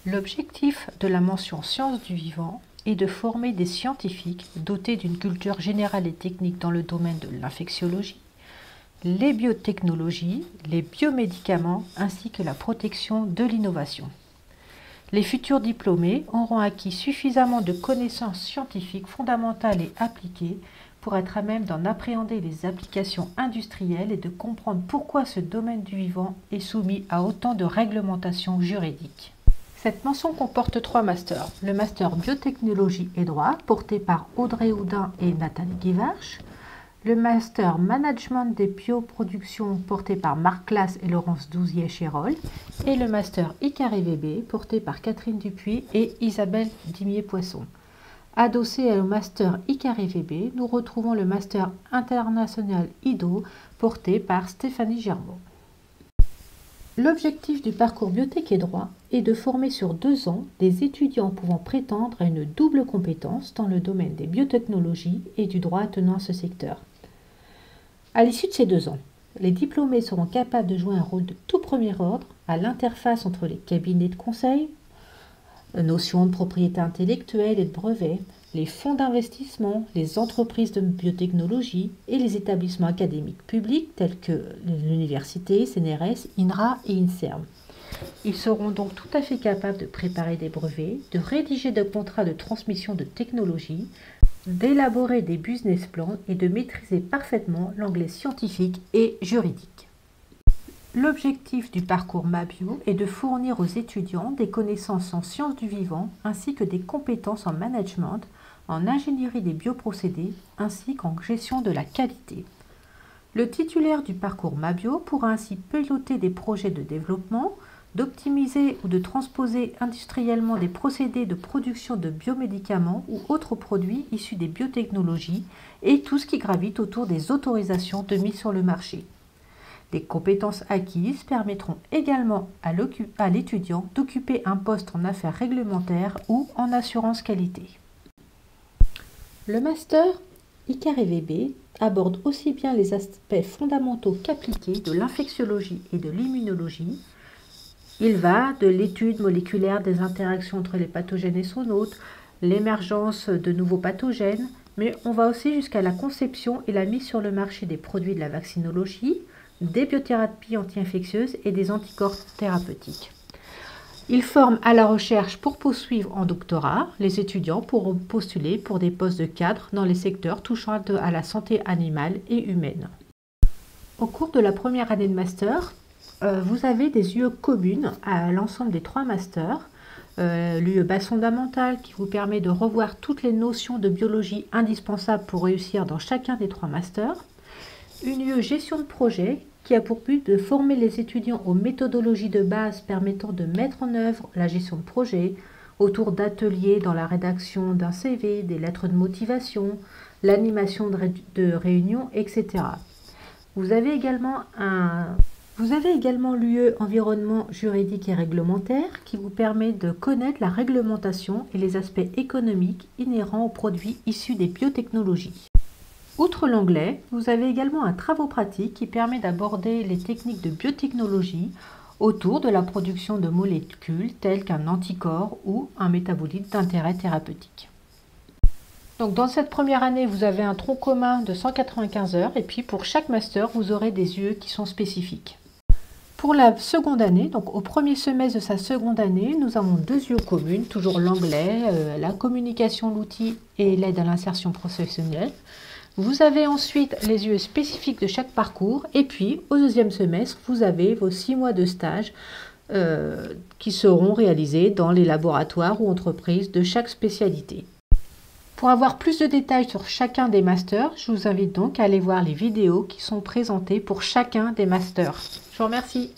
L'objectif de la mention sciences du vivant est de former des scientifiques dotés d'une culture générale et technique dans le domaine de l'infectiologie, les biotechnologies, les biomédicaments ainsi que la protection de l'innovation. Les futurs diplômés auront acquis suffisamment de connaissances scientifiques fondamentales et appliquées pour être à même d'en appréhender les applications industrielles et de comprendre pourquoi ce domaine du vivant est soumis à autant de réglementations juridiques. Cette mention comporte 3 masters. Le master biotechnologie et droit, porté par Audrey Houdin et Nathalie Guivarch. Le master management des bioproductions, porté par Marc Classe et Laurence Douzier-Chérol. Et le master ICARE-VB, porté par Catherine Dupuis et Isabelle Dimier-Poisson. Adossé au master ICARE-VB, nous retrouvons le master international IDO, porté par Stéphanie Germaud. L'objectif du parcours biotech et droit est de former sur 2 ans des étudiants pouvant prétendre à une double compétence dans le domaine des biotechnologies et du droit attenant à ce secteur. À l'issue de ces 2 ans, les diplômés seront capables de jouer un rôle de tout premier ordre à l'interface entre les cabinets de conseil, notions de propriété intellectuelle et de brevets, les fonds d'investissement, les entreprises de biotechnologie et les établissements académiques publics tels que l'université, CNRS, INRA et INSERM. Ils seront donc tout à fait capables de préparer des brevets, de rédiger des contrats de transmission de technologie, d'élaborer des business plans et de maîtriser parfaitement l'anglais scientifique et juridique. L'objectif du parcours Mabio est de fournir aux étudiants des connaissances en sciences du vivant ainsi que des compétences en management, en ingénierie des bioprocédés ainsi qu'en gestion de la qualité. Le titulaire du parcours Mabio pourra ainsi piloter des projets de développement, d'optimiser ou de transposer industriellement des procédés de production de biomédicaments ou autres produits issus des biotechnologies et tout ce qui gravite autour des autorisations de mise sur le marché. Les compétences acquises permettront également à l'étudiant d'occuper un poste en affaires réglementaires ou en assurance qualité. Le master ICARE-VB aborde aussi bien les aspects fondamentaux qu'appliqués de l'infectiologie et de l'immunologie. Il va de l'étude moléculaire des interactions entre les pathogènes et son hôte, l'émergence de nouveaux pathogènes, mais on va aussi jusqu'à la conception et la mise sur le marché des produits de la vaccinologie, des biothérapies anti-infectieuses et des anticorps thérapeutiques. Il forme à la recherche pour poursuivre en doctorat. Les étudiants pourront postuler pour des postes de cadre dans les secteurs touchant à la santé animale et humaine. Au cours de la première année de master, vous avez des UE communes à l'ensemble des 3 masters. L'UE base fondamentale qui vous permet de revoir toutes les notions de biologie indispensables pour réussir dans chacun des 3 masters. Une UE gestion de projet qui a pour but de former les étudiants aux méthodologies de base permettant de mettre en œuvre la gestion de projet autour d'ateliers dans la rédaction d'un CV, des lettres de motivation, l'animation de réunions, etc. Vous avez également l'UE environnement juridique et réglementaire qui vous permet de connaître la réglementation et les aspects économiques inhérents aux produits issus des biotechnologies. Outre l'anglais, vous avez également un travaux pratique qui permet d'aborder les techniques de biotechnologie autour de la production de molécules telles qu'un anticorps ou un métabolite d'intérêt thérapeutique. Donc dans cette première année, vous avez un tronc commun de 195 heures et puis pour chaque master, vous aurez des UE qui sont spécifiques. Pour la seconde année, donc au premier semestre de sa seconde année, nous avons 2 UE communes, toujours l'anglais, la communication, l'outil et l'aide à l'insertion professionnelle. Vous avez ensuite les UE spécifiques de chaque parcours et puis au 2e semestre, vous avez vos 6 mois de stage qui seront réalisés dans les laboratoires ou entreprises de chaque spécialité. Pour avoir plus de détails sur chacun des masters, je vous invite donc à aller voir les vidéos qui sont présentées pour chacun des masters. Je vous remercie.